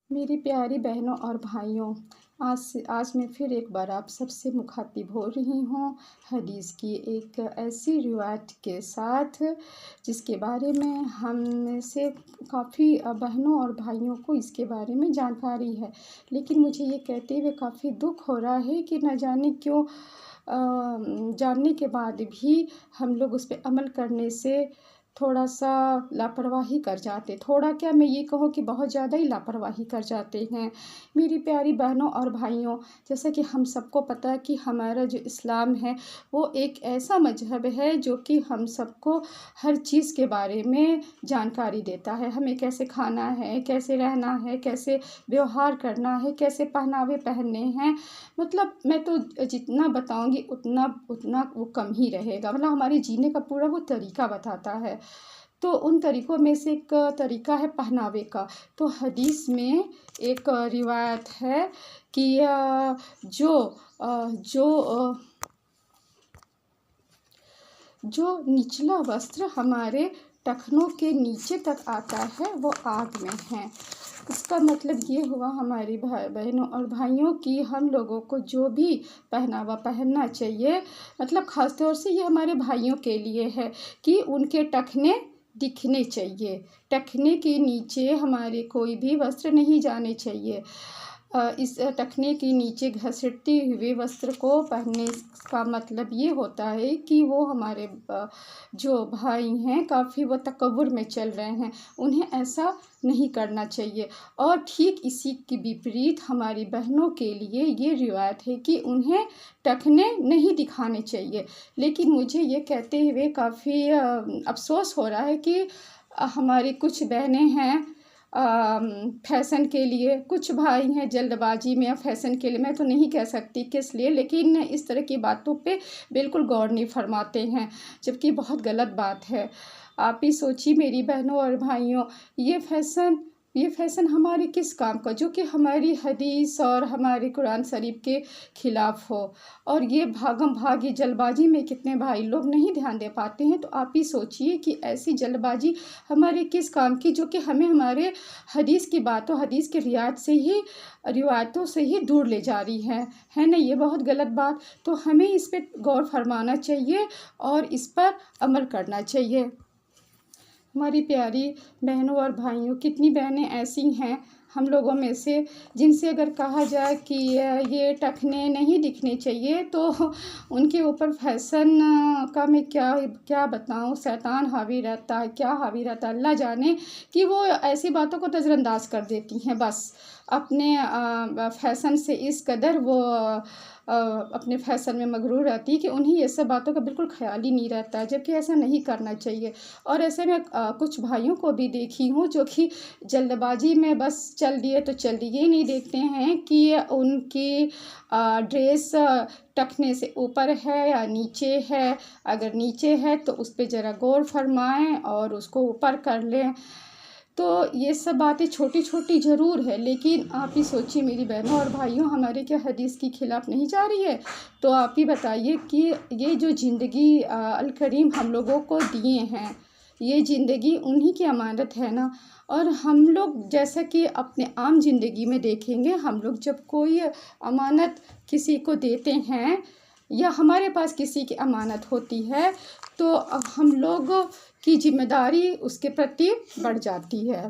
मेरी प्यारी बहनों और भाइयों, आज मैं फिर एक बार आप सबसे मुखातिब हो रही हूँ हदीस की एक ऐसी रिवायत के साथ जिसके बारे में हम में से काफ़ी बहनों और भाइयों को इसके बारे में जानकारी है। लेकिन मुझे ये कहते हुए काफ़ी दुख हो रहा है कि न जाने क्यों जानने के बाद भी हम लोग उस पे अमल करने से थोड़ा-सा लापरवाही कर जाते, थोड़ा क्या मैं ये कहूँ कि बहुत ज़्यादा ही लापरवाही कर जाते हैं। मेरी प्यारी बहनों और भाइयों, जैसा कि हम सबको पता है कि हमारा जो इस्लाम है, वो एक ऐसा मज़हब है जो कि हम सबको हर चीज़ के बारे में जानकारी देता है। हमें कैसे खाना है, कैसे रहना है, कैसे व्यवहार करना है, कैसे पहनावे पहनने हैं। मतलब मैं तो जितना बताऊँगी उतना उतना वो कम ही रहेगा। मतलब हमारे जीने का पूरा वो तरीका बताता है। तो उन तरीकों में से एक तरीका है पहनावे का। तो हदीस में एक रिवायत है कि जो जो जो निचला वस्त्र हमारे टखनों के नीचे तक आता है वो आग में है। इसका मतलब ये हुआ हमारी बहनों और भाइयों कि हम लोगों को जो भी पहनावा पहनना चाहिए, मतलब ख़ास तौर से ये हमारे भाइयों के लिए है कि उनके टखने दिखने चाहिए। टखने के नीचे हमारे कोई भी वस्त्र नहीं जाने चाहिए। इस टखने के नीचे घसीटते हुए वस्त्र को पहनने का मतलब ये होता है कि वो हमारे जो भाई हैं काफ़ी वो तकब्बुर में चल रहे हैं, उन्हें ऐसा नहीं करना चाहिए। और ठीक इसी के विपरीत हमारी बहनों के लिए ये रिवायत है कि उन्हें टखने नहीं दिखाने चाहिए। लेकिन मुझे ये कहते हुए काफ़ी अफ़सोस हो रहा है कि हमारी कुछ बहनें हैं फ़ैशन के लिए, कुछ भाई हैं जल्दबाज़ी में या फ़ैशन के लिए, मैं तो नहीं कह सकती किस लिए, लेकिन इस तरह की बातों पे बिल्कुल गौर नहीं फ़रमाते हैं, जबकि बहुत गलत बात है। आप ही सोचिए मेरी बहनों और भाइयों, ये फ़ैशन हमारे किस काम का, जो कि हमारी हदीस और हमारे कुरान शरीफ के ख़िलाफ़ हो। और ये भागम-भाग, ये जल्दबाज़ी में कितने भाई लोग नहीं ध्यान दे पाते हैं। तो आप ही सोचिए कि ऐसी जल्दबाज़ी हमारे किस काम की, जो कि हमें हमारे हदीस की बातों, हदीस की रिवायतों से ही दूर ले जा रही है ना? ये बहुत गलत बात। तो हमें इस पे गौर फ़रमाना चाहिए और इस पर अमल करना चाहिए। हमारी प्यारी बहनों और भाइयों, कितनी बहनें ऐसी हैं हम लोगों में से जिनसे अगर कहा जाए कि ये टखने नहीं दिखने चाहिए तो उनके ऊपर फ़ैशन का मैं क्या क्या बताऊँ, शैतान हावी रहता है, क्या हावी रहता है अल्लाह जाने, कि वो ऐसी बातों को नज़रअंदाज़ कर देती हैं बस। अपने फ़ैशन से इस कदर वो अपने फ़ैशन में मगरूर रहती है कि उन्हें ये सब बातों का बिल्कुल ख़याल ही नहीं रहता है, जबकि ऐसा नहीं करना चाहिए। और ऐसे में कुछ भाइयों को भी देखी हूँ जो कि जल्दबाज़ी में बस चल दिए तो चल दिए, ये नहीं देखते हैं कि उनकी ड्रेस टखने से ऊपर है या नीचे है। अगर नीचे है तो उस पे ज़रा गौर फ़रमाएँ और उसको ऊपर कर लें। तो ये सब बातें छोटी-छोटी ज़रूर है, लेकिन आप ही सोचिए मेरी बहनों और भाइयों, हमारे क्या हदीस के खिलाफ़ नहीं जा रही है? तो आप ही बताइए कि ये जो ज़िंदगी अल करीम हम लोगों को दिए हैं, ये ज़िंदगी उन्हीं की अमानत है ना। और हम लोग जैसा कि अपने आम ज़िंदगी में देखेंगे, हम लोग जब कोई अमानत किसी को देते हैं या हमारे पास किसी की अमानत होती है, तो हम लोग की ज़िम्मेदारी उसके प्रति बढ़ जाती है।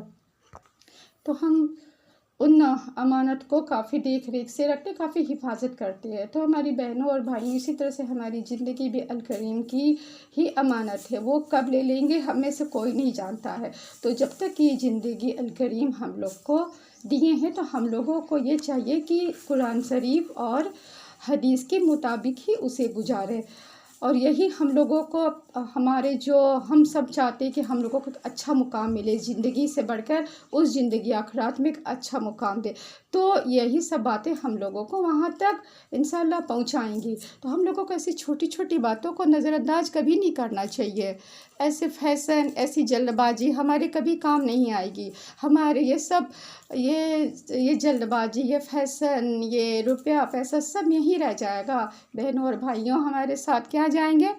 तो हम उन अमानत को काफ़ी देख-रेख से रखते, काफ़ी हिफ़ाज़त करते हैं। तो हमारी बहनों और भाइयों, इसी तरह से हमारी ज़िंदगी भी अल करीम की ही अमानत है। वो कब ले लेंगे हम में से कोई नहीं जानता है। तो जब तक ये ज़िंदगी अल करीम हम लोग को दिए हैं, तो हम लोगों को ये चाहिए कि कुरान शरीफ और हदीस के मुताबिक ही उसे गुज़ारें। और यही हम लोगों को हमारे जो हम सब चाहते हैं कि हम लोगों को एक अच्छा मुकाम मिले, ज़िंदगी से बढ़कर उस ज़िंदगी आखिरात में एक अच्छा मुकाम दे। तो यही सब बातें हम लोगों को वहाँ तक इंशाअल्लाह पहुँचाएँगी। तो हम लोगों को ऐसी छोटी-छोटी बातों को नज़रअंदाज़ कभी नहीं करना चाहिए। ऐसे फ़ैशन, ऐसी जल्दबाज़ी हमारे कभी काम नहीं आएगी। हमारे ये सब ये जल्दबाज़ी, ये फ़ैशन, ये रुपया पैसा सब यहीं रह जाएगा। बहनों और भाइयों, हमारे साथ क्या जाएँगे?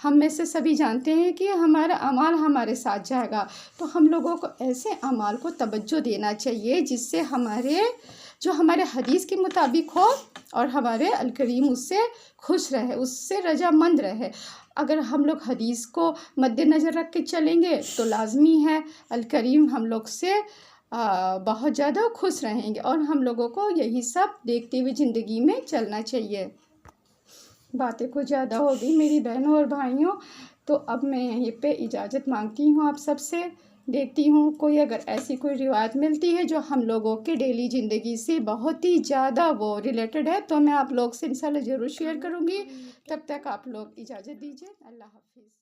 हम में से सभी जानते हैं कि हमारा अमाल हमारे साथ जाएगा। तो हम लोगों को ऐसे अमाल को तवज्जो देना चाहिए जिससे हमारे हदीस के मुताबिक हो और हमारे अल करीम उससे खुश रहे, उससे रजामंद रहे। अगर हम लोग हदीस को मद्देनज़र रख के चलेंगे तो लाज़मी है अल करीम हम लोग से बहुत ज़्यादा खुश रहेंगे और हम लोगों को यही सब देखते हुए ज़िंदगी में चलना चाहिए। बातें कुछ ज़्यादा हो गई मेरी बहनों और भाइयों, तो अब मैं यहीं पे इजाज़त मांगती हूँ आप सबसे। देखती हूँ कोई अगर ऐसी कोई रिवायत मिलती है जो हम लोगों के डेली ज़िंदगी से बहुत ही ज़्यादा वो रिलेटेड है तो मैं आप लोग से इंशाल्लाह ज़रूर शेयर करूँगी। तब तक आप लोग इजाज़त दीजिए। अल्लाह हाफ़िज़।